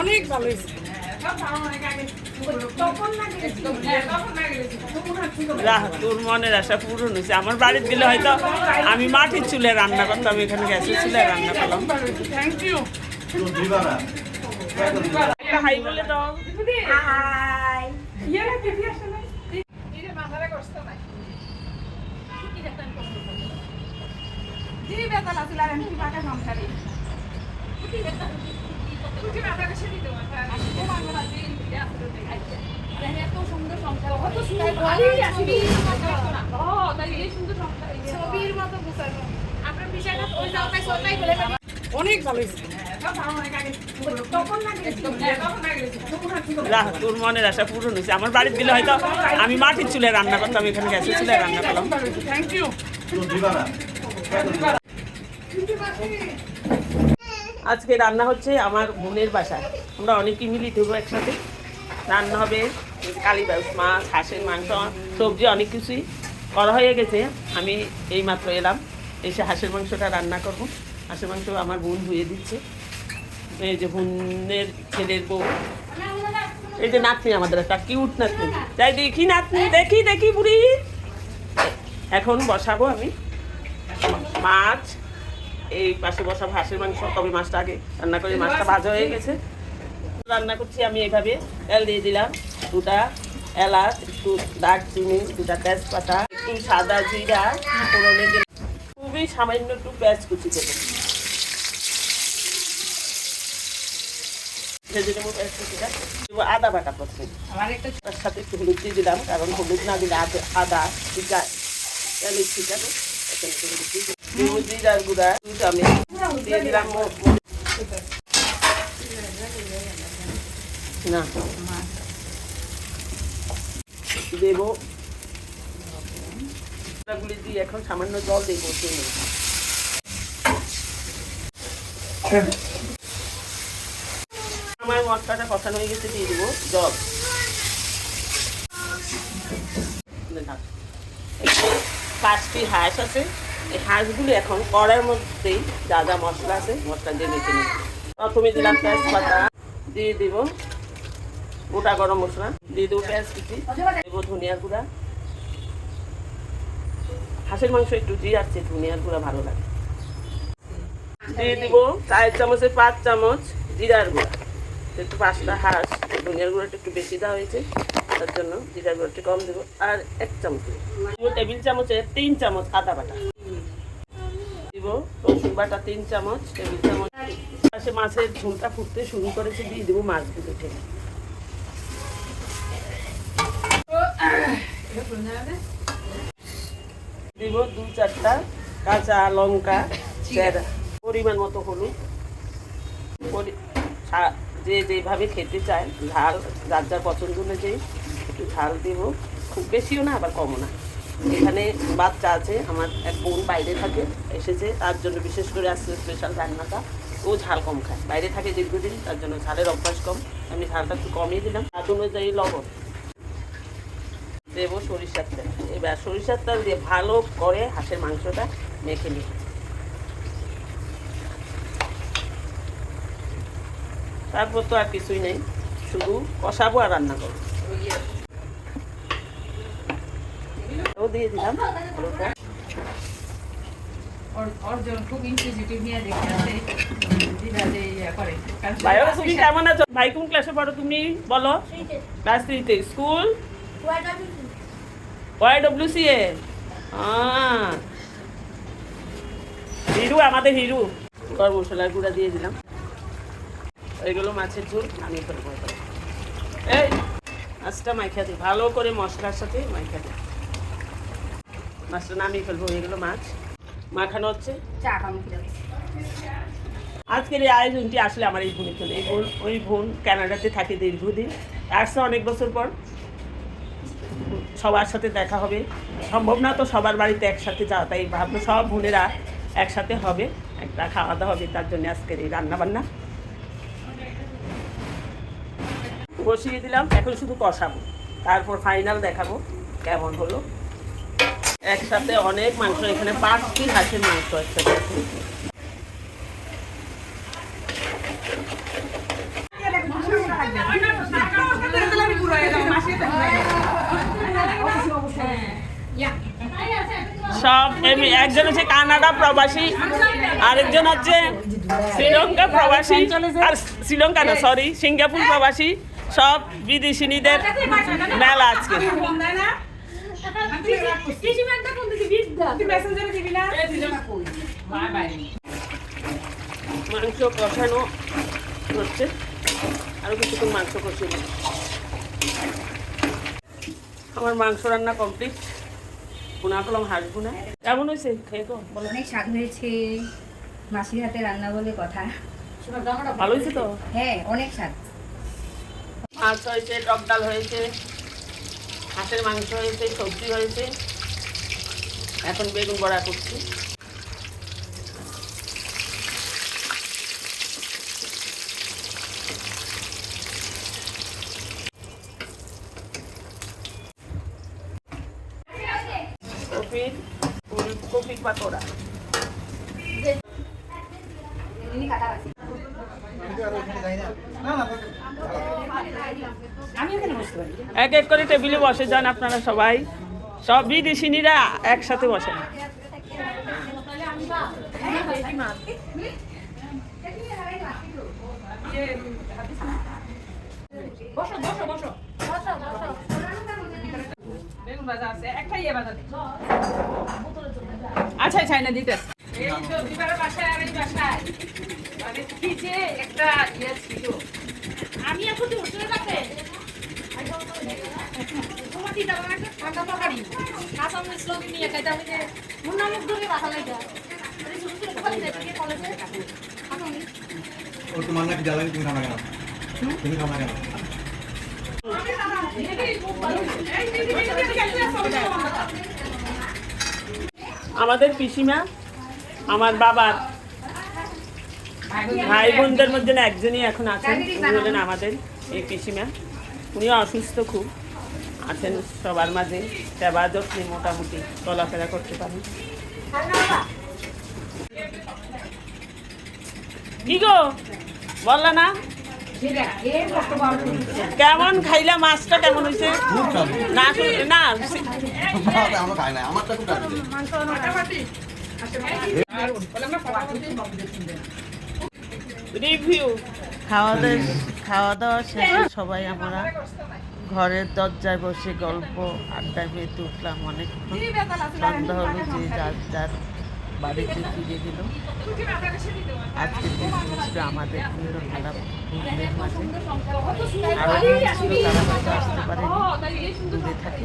অনেক ভালো হয়েছে। তোর মনের আশা পূরণ হয়েছে। আমার বাড়ির দিলে হয়তো আমি মাটির চুলে রান্না করতাম, এখানে গ্যাসের চুলে রান্না করলাম। Thank you. হাই বলে দাও। হাই অনেক ভালো হয়েছে। তোর মনের আশা পূরণ হয়েছে। আমার বাড়ির দিলে হয়তো আমি মাটির চুলে রান্না করতাম, এখানে গ্যাসের চুলে রান্না করলাম। Thank you. আজকে রান্না হচ্ছে আমার বোনের বাসায়, আমরা অনেকেই মিলিত হবো একসাথে। রান্না হবে কালীবাস মাছ, হাঁসের মাংস, সবজি, অনেক কিছুই করা হয়ে গেছে। আমি এই মাত্র এলাম, এসে হাঁসের মাংসটা রান্না করব। হাঁসের মাংস আমার বোন ধুয়ে দিচ্ছে। এই যে বোনের ছেলের বউ, এই যে নাতনি, আমাদের একটা কিউট নাতনি। তাই দেখি নাতনি, দেখি দেখি বুড়ি। এখন বসাবো আমি মাছ, এই পাশে বসাবো হাঁসের মাংস। তবে মাছটা আগে রান্না করে, মাছটা ভাজা হয়ে গেছে। রান্না করছি আমি এইভাবে, তেল দিয়ে দিলাম, দুটা এলাচ, একটু দারচিনি, দুটা তেজপাতা, একটু সাদা জিরা ফোড়নে দিলাম, খুবই সামান্য একটু পেঁয়াজ কুচি দেবো, ভেজে নেবো পেঁয়াজ কুচিটা। দেবো আদা বাটা করছি, তার সাথে একটু হলুদ দিয়ে দিলাম, কারণ হলুদ না দিলে আদা ঠিক যায়, তাহলে ঠিক আছে। দেবো জিরার গুঁড়া 2 চামচ, দিয়ে দিলাম না দেবো গুলি দিয়ে এখন সামান্য জল দেবো। আমার মশলাটা কষানো হয়ে গেছে, দিয়ে দেবো জল। 5টি হাঁস আছে, এই হাঁসগুলো এখন কড়ার মধ্যেই যা যা মশলা আছে মশলা দিয়ে মেখে নেব। প্রথমে দিলাম তেজপাতা, দিয়ে দিব গোটা গরম মশলা, দিয়ে দেবো পেঁয়াজ কুচি, দেবো ধনিয়ার গুঁড়া। হাঁসের মাংস একটু জিরার চেয়ে ধনিয়ার গুঁড়া ভালো লাগে। দিয়ে দিব 4 চামচে 5 চামচ জিরার গুঁড়া। একটু 5টা হাঁস, ধনিয়ার গুঁড়াটা একটু বেশি দেওয়া হয়েছে, তার জন্য জিরার গুঁড়াটা কম দেবো। আর 1 চামচ টেবিল চামচে 3 চামচ আদা বাটা দিব, রসুন বাটা 3 চামচ টেবিল চামচ। পাশে মাছের ঝোলটা ফুটতে শুরু করেছে, দিয়ে দেবো মাছগুলো ঢেলে। দিব 2-4টা কাঁচা লঙ্কা চেরা, পরিমাণ মতো হলুদ, যে যেভাবে খেতে চায় ঝাল যার যার পছন্দ অনুযায়ী একটু ঝাল দেব, খুব বেশিও না আবার কমও না। এখানে বাচ্চা আছে, আমার এক বোন বাইরে থাকে, এসেছে, তার জন্য বিশেষ করে আজকে স্পেশাল রান্নাটা। ও ঝাল কম খায়, বাইরে থাকে দীর্ঘদিন, তার জন্য ঝালের অভ্যাস কম। আমি ঝালটা একটু কমিয়ে দিলাম। স্বাদ অনুযায়ী লবণ দেবো, সরিষার তেল। এবার সরিষার তেল দিয়ে ভালো করে হাঁসের মাংসটা মেখে নিই। তারপর তো আর কিছুই নেই, শুধু কষাবো আর রান্না করবো। ও দিয়ে দিলাম। তুমি কেমন আছো? ভাই কোন ক্লাসে পড়ো তুমি বলো? ক্লাস 3-তে। School YWCA। হিরু, আমাদের হিরু। গরম মশলার গুঁড়া দিয়ে দিলাম। এগুলো মাছের ঝোল আমি ফেলবো। এই মাছটা মাইখা দিই, ভালো করে মশলার সাথে মাইখা দিই। মাছটা নামিয়ে ফেলবো। এগুলো মাছ মাখানো হচ্ছে। আজকের এই আয়োজনটি আসলে আমার এই বোনের জন্য। এই বোন, ওই বোন কানাডাতে থাকে দীর্ঘদিন, আসছে অনেক বছর পর। সবার সাথে দেখা হবে, সম্ভব না তো সবার বাড়িতে একসাথে যাওয়া, তাই ভাবলো সব বোনেরা একসাথে হবে, একটা খাওয়া দাওয়া হবে, তার জন্য আজকের এই রান্নাবান্না বসিয়ে দিলাম। এখন শুধু কষাবো, তারপর ফাইনাল দেখাবো কেমন হলো। একসাথে অনেক মাংস, এখানে 5টি হাঁসের মাংস একসাথে। সব একজন হচ্ছে কানাডা প্রবাসী, আরেকজন হচ্ছে শ্রীলঙ্কা প্রবাসী, আর শ্রীলঙ্কা না সরি সিঙ্গাপুর প্রবাসী। সব বিদেশিনীদের মেলা আজকে। মাংস কষানো হচ্ছে, আরো কিছুক্ষণ মাংস কষিয়ে নিই। আমার মাংস রান্না কমপ্লিট। পুনা কলম হাসবো না। কেমন হয়েছে খেয়ে তো বলো। অনেক স্বাদ হয়েছে, মাসির হাতে রান্না বলে কথা। ভালো হয়েছে তো? হ্যাঁ, অনেক স্বাদ। মাছ হয়েছে, টক ডাল হয়েছে, হাঁসের মাংস হয়েছে, সবজি হয়েছে। এখন বেগুন বড়া করছি। কপির পাকোড়া। এক এক করে টেবিলে বসে যান আপনারা সবাই, সব বিদেশিনীরা একসাথে বসেন। আচ্ছা ছাই না দিতে আমি এখন হোস্টেলে যাবে তোমার দিদা আমার একটা ঠান্ডা তরকারি কাঁচা মরিচ লবণ নিয়ে খাইতে আমি যে মুন্না মুখ ধরে রাখা লাগে ও তোমার নাকি জ্বালানি তুমি খাও না কেন? তুমি খাও না কেন? আমাদের পিসিমা আমার বাবার ভাই বোনদের মধ্যে একজনই এখন আছেন, উনি হলেন আমাদের এই পিসিমা। উনিও অসুস্থ খুব, আছেন সবার মাঝে সেবা যত্নে মোটামুটি চলাফেরা করতে পারেন। কি গো বললা না কেমন খাইলা? মাছটা কেমন হয়েছে? খুব স্বাদ। না না আমরা খাই না, আমারটা খুব স্বাদ। রিভিউ। খাওয়া দাওয়া শেষে সবাই আমরা ঘরের দরজায় বসে গল্প আড্ডা মেতে উঠলাম। অনেক সন্ধ্যা হলো, যে যার যার বাড়িতে ফিরে গেল। আজকে ছিল আমাদের মেলা বন্ধুদের মাঝে। আরও ছিল তারা হয়তো আসতে পারেনি, দূরে থাকে।